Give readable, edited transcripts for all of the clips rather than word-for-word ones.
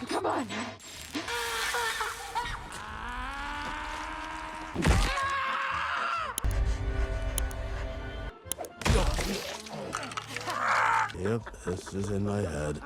Come on. Yep, this is in my head.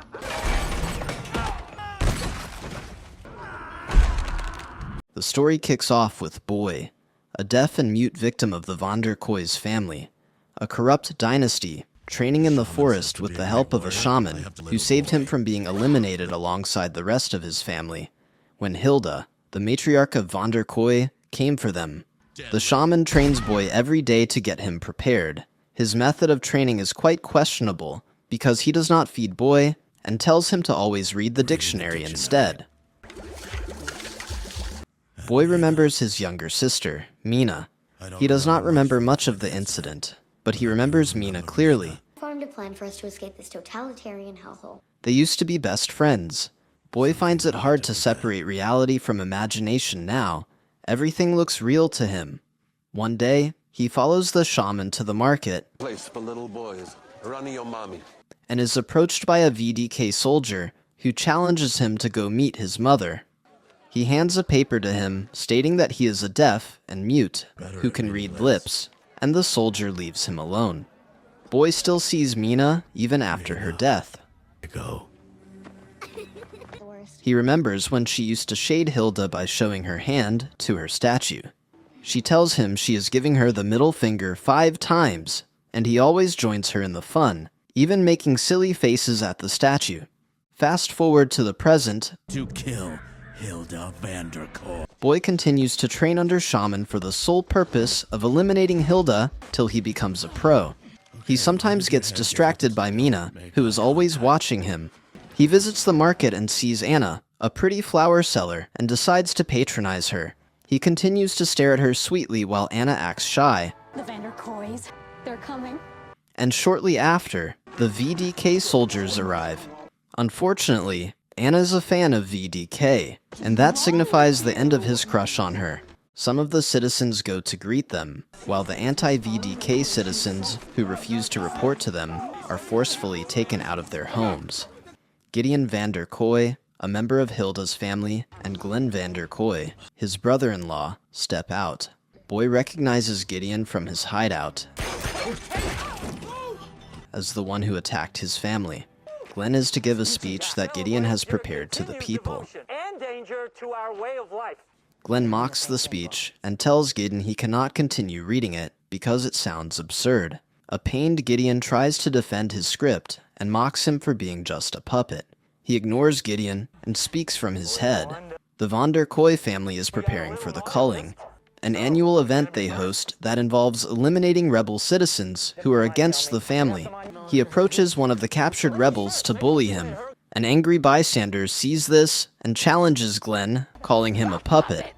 The story kicks off with Boy, a deaf and mute victim of the von der Koy's family, a corrupt dynasty training in the forest with the help of a shaman who saved him from being eliminated alongside the rest of his family when Hilda, the matriarch of von der Koy, came for them. The shaman trains Boy every day to get him prepared. His method of training is quite questionable because he does not feed Boy and tells him to always read the dictionary instead. Boy remembers his younger sister, Mina. He does not remember much of the incident, but he remembers Mina clearly. I formed a plan for us to escape this totalitarian hellhole. They used to be best friends. Boy finds it hard to separate reality from imagination now. Everything looks real to him. One day, he follows the shaman to the market Place for little boys. Running your mommy. and is approached by a VDK soldier who challenges him to go meet his mother. He hands a paper to him stating that he is a deaf and mute who can read lips, and the soldier leaves him alone. Boy still sees Mina even after her death. Go. He remembers when she used to shade Hilda by showing her hand to her statue. She tells him she is giving her the middle finger 5 times, and he always joins her in the fun, even making silly faces at the statue. Fast forward to the present, To kill Hilda van der Koy. Boy continues to train under Shaman for the sole purpose of eliminating Hilda till he becomes a pro. He sometimes gets distracted by Mina, who is always watching him. He visits the market and sees Anna, a pretty flower seller, and decides to patronize her. He continues to stare at her sweetly while Anna acts shy. The van der Koys, they're coming. And shortly after, the VDK soldiers arrive. Unfortunately, Anna is a fan of VDK, and that signifies the end of his crush on her. Some of the citizens go to greet them, while the anti-VDK citizens who refuse to report to them are forcefully taken out of their homes. Gideon van der Koy, a member of Hilda's family, and Glenn van der Koy, his brother-in-law, step out. Boy recognizes Gideon from his hideout as the one who attacked his family. Glenn is to give a speech that Gideon has prepared to the people. And danger to our way of life. Glenn mocks the speech and tells Gideon he cannot continue reading it because it sounds absurd. A pained Gideon tries to defend his script and mocks him for being just a puppet. He ignores Gideon and speaks from his head. The von der Koy family is preparing for the culling, an annual event they host that involves eliminating rebel citizens who are against the family. He approaches one of the captured rebels to bully him. An angry bystander sees this and challenges Glenn, calling him a puppet.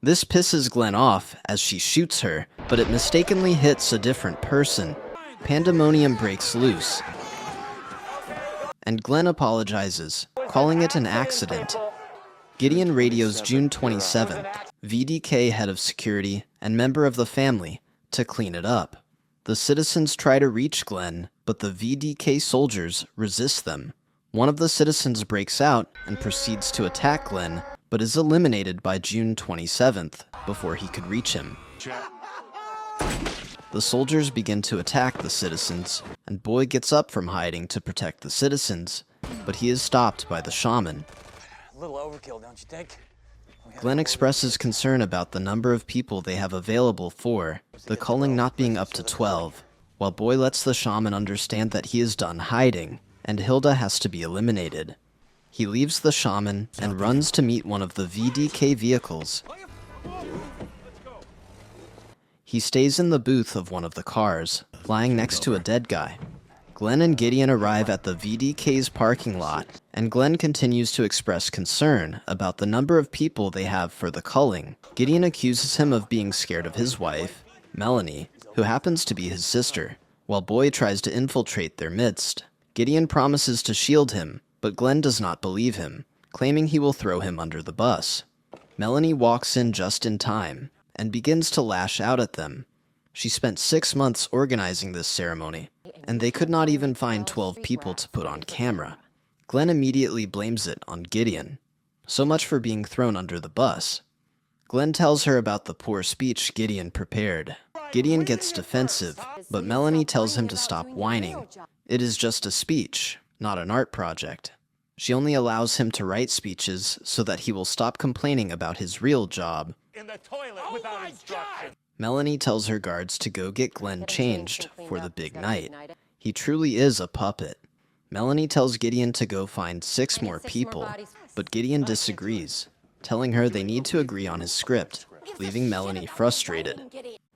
This pisses Glenn off as she shoots her, but it mistakenly hits a different person. Pandemonium breaks loose, and Glenn apologizes, calling it an accident. Gideon radios June 27th, VDK head of security and member of the family, to clean it up. The citizens try to reach Glenn, but the VDK soldiers resist them. One of the citizens breaks out and proceeds to attack Glenn, but is eliminated by June 27th before he could reach him. The soldiers begin to attack the citizens, and Boy gets up from hiding to protect the citizens, but he is stopped by the shaman. A little overkill, don't you think? Glenn expresses concern about the number of people they have available for, the culling not being up to 12, while Boy lets the shaman understand that he is done hiding, and Hilda has to be eliminated. He leaves the shaman and runs to meet one of the VDK vehicles. He stays in the booth of one of the cars, lying next to a dead guy. Glenn and Gideon arrive at the VDK's parking lot, and Glenn continues to express concern about the number of people they have for the culling. Gideon accuses him of being scared of his wife, Melanie, who happens to be his sister, while Boy tries to infiltrate their midst. Gideon promises to shield him, but Glenn does not believe him, claiming he will throw him under the bus. Melanie walks in just in time, and begins to lash out at them. She spent 6 months organizing this ceremony, and they could not even find 12 people to put on camera. Glenn immediately blames it on Gideon. So much for being thrown under the bus. Glenn tells her about the poor speech Gideon prepared. Gideon gets defensive, but Melanie tells him to stop whining. It is just a speech, not an art project. She only allows him to write speeches so that he will stop complaining about his real job. In the toilet without instruction. Melanie tells her guards to go get Glenn changed for the big night. He truly is a puppet. Melanie tells Gideon to go find 6 more people, but Gideon disagrees, telling her they need to agree on his script, leaving Melanie frustrated.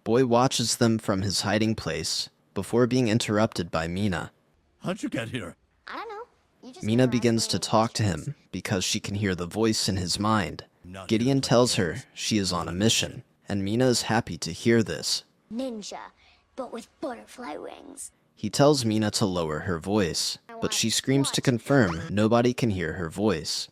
Boy watches them from his hiding place before being interrupted by Mina. How'd you get here? I don't know. You just Mina never begins asked to me. talk to him because she can hear the voice in his mind. Gideon tells her she is on a mission, and Mina is happy to hear this. Ninja, but with butterfly wings. He tells Mina to lower her voice, but she screams to confirm nobody can hear her voice.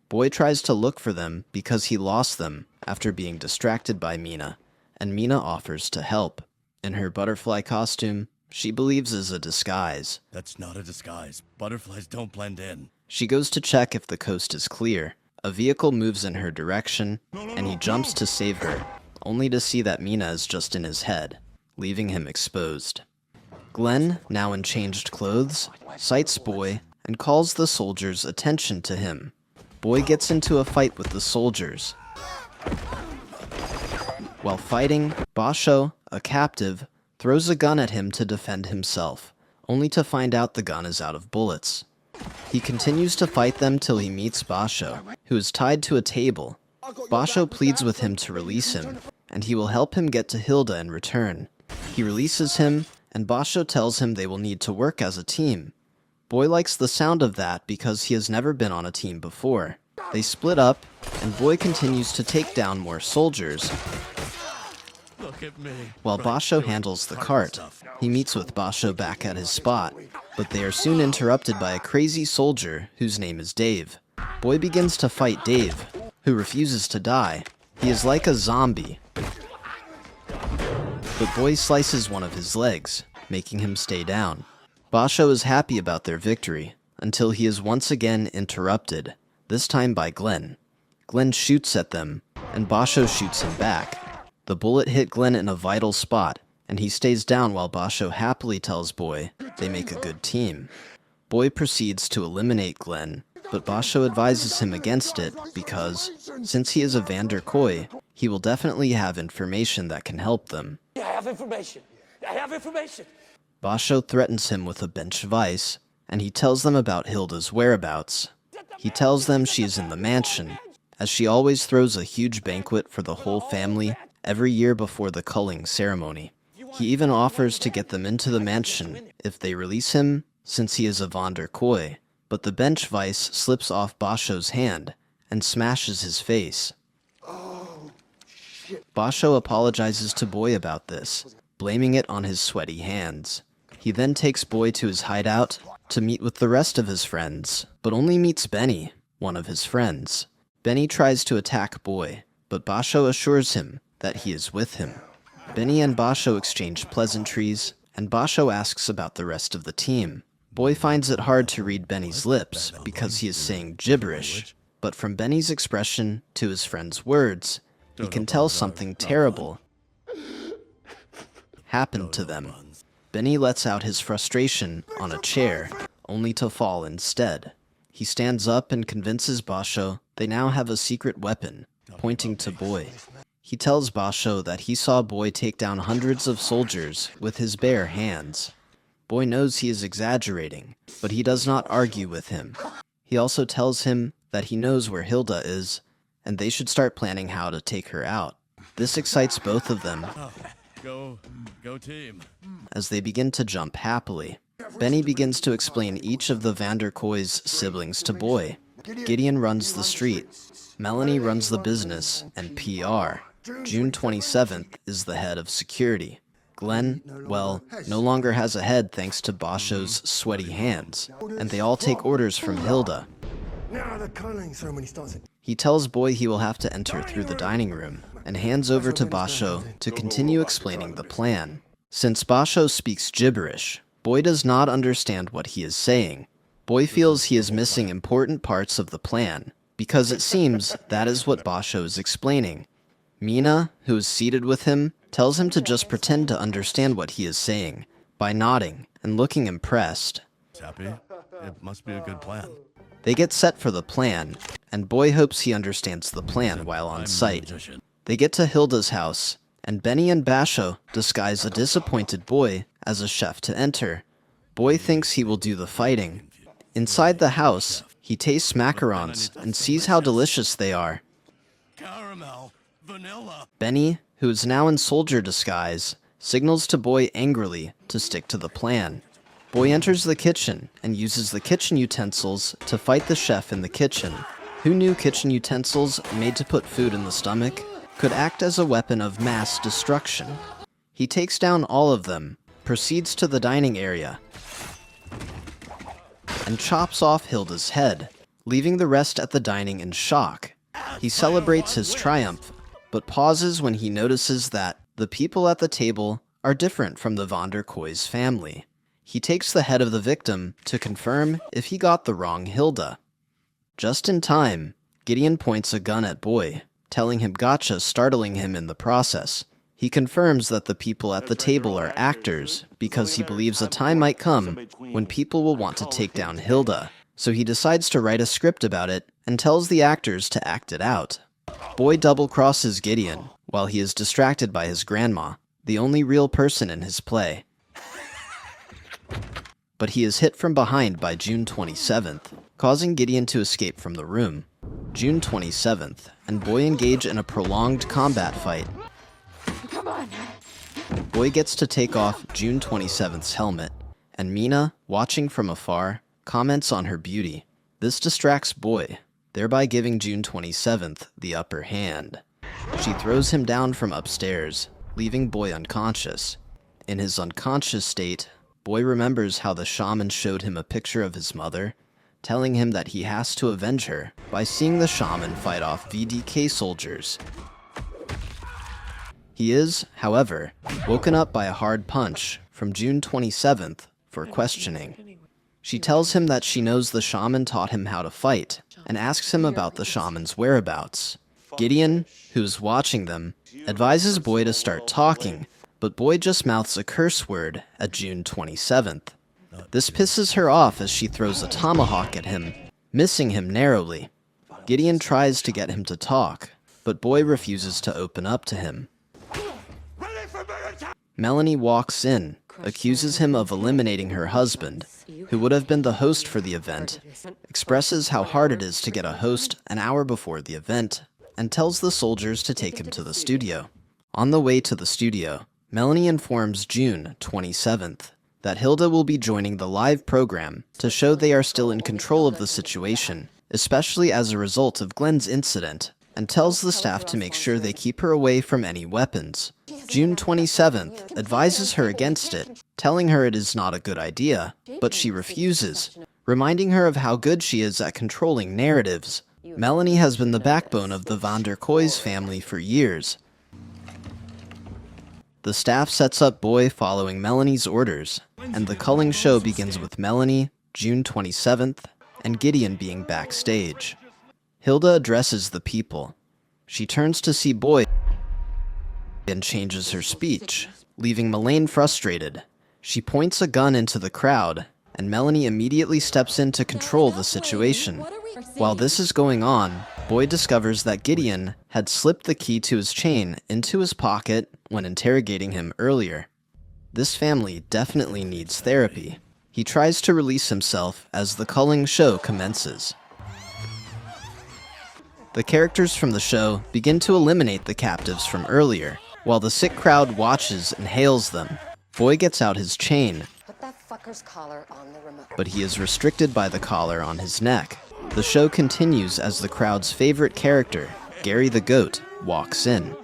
Boy tries to look for them because he lost them after being distracted by Mina, and Mina offers to help. In her butterfly costume, she believes is a disguise. That's not a disguise. Butterflies don't blend in. She goes to check if the coast is clear. A vehicle moves in her direction, and he jumps to save her, only to see that Mina is just in his head, leaving him exposed. Glenn, now in changed clothes, sights Boy and calls the soldiers' attention to him. Boy gets into a fight with the soldiers. While fighting, Basho, a captive, throws a gun at him to defend himself, only to find out the gun is out of bullets. He continues to fight them till he meets Basho, who is tied to a table. Basho pleads with him to release him, and he will help him get to Hilda in return. He releases him, and Basho tells him they will need to work as a team. Boy likes the sound of that because he has never been on a team before. They split up, and Boy continues to take down more soldiers, Look at me. while Basho handles the cart. He meets with Basho back at his spot, but they are soon interrupted by a crazy soldier whose name is Dave. Boy begins to fight Dave, who refuses to die. He is like a zombie. But Boy slices one of his legs, making him stay down. Basho is happy about their victory, until he is once again interrupted, this time by Glenn. Glenn shoots at them, and Basho shoots him back. The bullet hit Glenn in a vital spot, and he stays down while Basho happily tells Boy they make a good team. Boy proceeds to eliminate Glenn, but Basho advises him against it because, since he is a Vander Kooi, he will definitely have information that can help them. I have information. I have information. Basho threatens him with a bench vice, and he tells them about Hilda's whereabouts. He tells them she is in the mansion, as she always throws a huge banquet for the whole family every year before the culling ceremony. He even offers to get them into the mansion if they release him, since he is a Vander Kooi, but the bench vice slips off Basho's hand and smashes his face. Basho apologizes to Boy about this, blaming it on his sweaty hands. He then takes Boy to his hideout to meet with the rest of his friends, but only meets Benny, one of his friends. Benny tries to attack Boy, but Basho assures him that he is with him. Benny and Basho exchange pleasantries, and Basho asks about the rest of the team. Boy finds it hard to read Benny's lips because he is saying gibberish, but from Benny's expression to his friend's words, he can tell something terrible happened to them. Benny lets out his frustration on a chair, only to fall instead. He stands up and convinces Basho they now have a secret weapon, pointing to Boy. He tells Basho that he saw Boy take down hundreds of soldiers with his bare hands. Boy knows he is exaggerating, but he does not argue with him. He also tells him that he knows where Hilda is, and they should start planning how to take her out. This excites both of them Go team. as they begin to jump happily. Benny begins to explain each of the Vander Kooi's siblings to Boy. Gideon runs the street, Melanie runs the business and PR. June 27th is the head of security. Glenn, well, no longer has a head thanks to Basho's sweaty hands, and they all take orders from Hilda. Now the culling ceremony starts. He tells Boy he will have to enter through the dining room, and hands over to Basho to continue explaining the plan. Since Basho speaks gibberish, Boy does not understand what he is saying. Boy feels he is missing important parts of the plan, because it seems that is what Basho is explaining. Mina, who is seated with him, tells him to just pretend to understand what he is saying, by nodding and looking impressed. Happy? It must be a good plan. They get set for the plan, and Boy hopes he understands the plan while on site. They get to Hilda's house, and Benny and Basho disguise a disappointed Boy as a chef to enter. Boy thinks he will do the fighting. Inside the house, he tastes macarons and sees how delicious they are. Caramel, vanilla. Benny, who is now in soldier disguise, signals to Boy angrily to stick to the plan. Boy enters the kitchen and uses the kitchen utensils to fight the chef in the kitchen. Who knew kitchen utensils made to put food in the stomach could act as a weapon of mass destruction? He takes down all of them, proceeds to the dining area, and chops off Hilda's head, leaving the rest at the dining in shock. He celebrates his triumph, but pauses when he notices that the people at the table are different from the Van der Koy's family. He takes the head of the victim to confirm if he got the wrong Hilda. Just in time, Gideon points a gun at Boy, telling him gotcha, startling him in the process. He confirms that the people at the table are actors because he believes a time might come when people will want to take down Hilda, so he decides to write a script about it and tells the actors to act it out. Boy double-crosses Gideon while he is distracted by his grandma, the only real person in his play. But he is hit from behind by June 27th, causing Gideon to escape from the room. June 27th, and Boy engage in a prolonged combat fight. Come on. Boy gets to take off June 27th's helmet, and Mina, watching from afar, comments on her beauty. This distracts Boy, thereby giving June 27th the upper hand. She throws him down from upstairs, leaving Boy unconscious. In his unconscious state, Boy remembers how the shaman showed him a picture of his mother, telling him that he has to avenge her by seeing the shaman fight off VDK soldiers. He is, however, woken up by a hard punch from June 27th for questioning. She tells him that she knows the shaman taught him how to fight, and asks him about the shaman's whereabouts. Gideon, who's watching them, advises Boy to start talking, but Boy just mouths a curse word at June 27th. This pisses her off as she throws a tomahawk at him, missing him narrowly. Gideon tries to get him to talk, but Boy refuses to open up to him. Melanie walks in, accuses him of eliminating her husband, who would have been the host for the event, expresses how hard it is to get a host an hour before the event, and tells the soldiers to take him to the studio. On the way to the studio, Melanie informs June 27th that Hilda will be joining the live program to show they are still in control of the situation, especially as a result of Glenn's incident, and tells the staff to make sure they keep her away from any weapons. June 27th advises her against it, telling her it is not a good idea, but she refuses, reminding her of how good she is at controlling narratives. Melanie has been the backbone of the Van der Koy's family for years. The staff sets up Boy following Melanie's orders, and the culling show begins with Melanie, June 27th, and Gideon being backstage. Hilda addresses the people. She turns to see Boy and changes her speech, leaving Melaine frustrated. She points a gun into the crowd, and Melanie immediately steps in to control the situation. While this is going on, Boy discovers that Gideon had slipped the key to his chain into his pocket when interrogating him earlier. This family definitely needs therapy. He tries to release himself as the culling show commences. The characters from the show begin to eliminate the captives from earlier, while the sick crowd watches and hails them. Boy gets out his chain, Put that fucker's collar on the remote. but he is restricted by the collar on his neck. The show continues as the crowd's favorite character, Gary the Goat, walks in.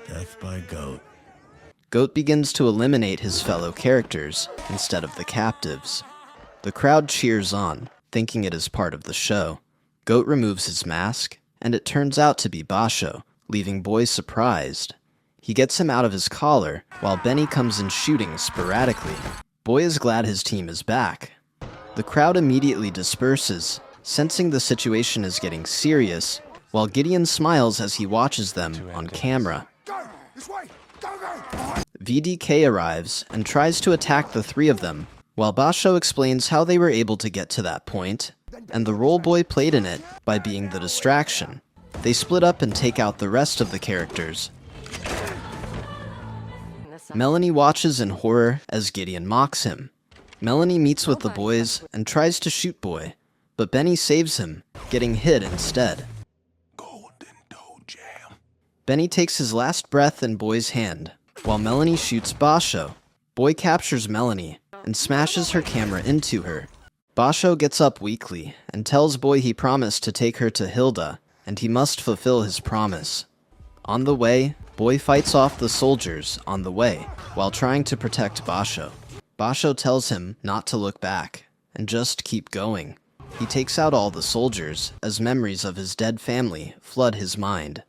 Death by goat. Goat begins to eliminate his fellow characters instead of the captives. The crowd cheers on, thinking it is part of the show. Goat removes his mask, and it turns out to be Basho, leaving Boy surprised. He gets him out of his collar, while Benny comes in shooting sporadically. Boy is glad his team is back. The crowd immediately disperses, sensing the situation is getting serious, while Gideon smiles as he watches them on camera. VDK arrives and tries to attack the three of them, while Basho explains how they were able to get to that point, and the role boy played in it by being the distraction. They split up and take out the rest of the characters. Melanie watches in horror as Gideon mocks him. Melanie meets with the boys and tries to shoot Boy, but Benny saves him, getting hit instead. Benny takes his last breath in Boy's hand, while Melanie shoots Basho. Boy captures Melanie and smashes her camera into her. Basho gets up weakly and tells Boy he promised to take her to Hilda, and he must fulfill his promise. On the way, Boy fights off the soldiers on the way, while trying to protect Basho. Basho tells him not to look back, and just keep going. He takes out all the soldiers, as memories of his dead family flood his mind.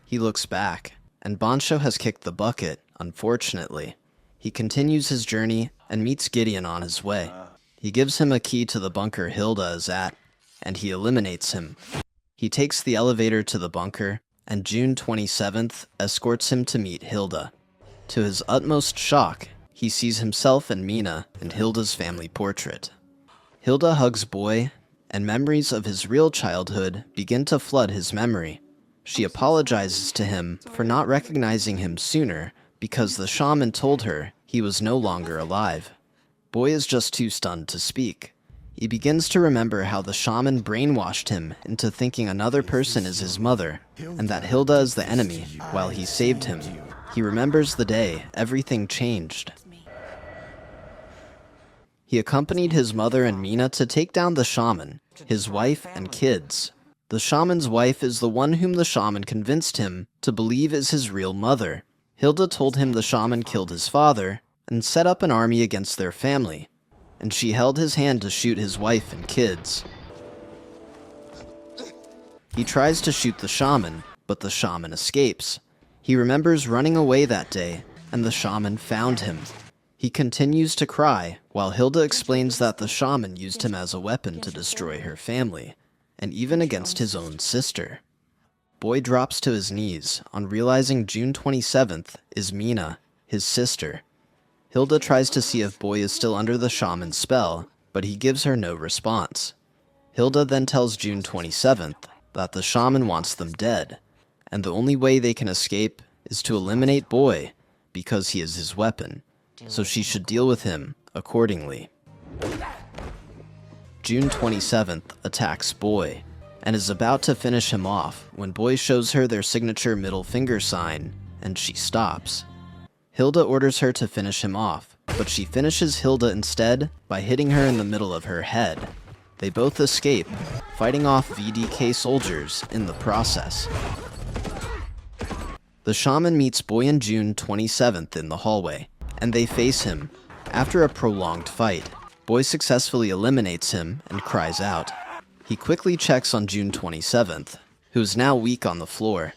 He looks back, and Basho has kicked the bucket, unfortunately. He continues his journey and meets Gideon on his way. He gives him a key to the bunker Hilda is at, and he eliminates him. He takes the elevator to the bunker, and June 27th escorts him to meet Hilda. To his utmost shock, he sees himself and Mina in Hilda's family portrait. Hilda hugs Boy, and memories of his real childhood begin to flood his memory. She apologizes to him for not recognizing him sooner because the shaman told her he was no longer alive. Boy is just too stunned to speak. He begins to remember how the shaman brainwashed him into thinking another person is his mother, and that Hilda is the enemy, while he saved him. He remembers the day everything changed. He accompanied his mother and Mina to take down the shaman, his wife and kids. The shaman's wife is the one whom the shaman convinced him to believe is his real mother. Hilda told him the shaman killed his father and set up an army against their family, and she held his hand to shoot his wife and kids. He tries to shoot the shaman, but the shaman escapes. He remembers running away that day, and the shaman found him. He continues to cry, while Hilda explains that the shaman used him as a weapon to destroy her family, and even against his own sister. Boy drops to his knees on realizing June 27th is Mina, his sister. Hilda tries to see if Boy is still under the shaman's spell, but he gives her no response. Hilda then tells June 27th that the shaman wants them dead, and the only way they can escape is to eliminate Boy because he is his weapon, so she should deal with him accordingly. June 27th attacks Boy, and is about to finish him off when Boy shows her their signature middle finger sign, and she stops. Hilda orders her to finish him off, but she finishes Hilda instead by hitting her in the middle of her head. They both escape, fighting off VDK soldiers in the process. The shaman meets Boy and June 27th in the hallway, and they face him. After a prolonged fight, Boy successfully eliminates him and cries out. He quickly checks on June 27th, who is now weak on the floor.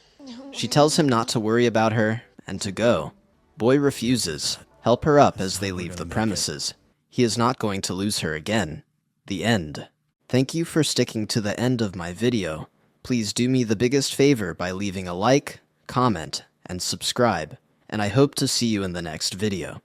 She tells him not to worry about her and to go. Boy refuses. Help her up as they leave the premises. He is not going to lose her again. The end. Thank you for sticking to the end of my video. Please do me the biggest favor by leaving a like, comment, and subscribe, and I hope to see you in the next video.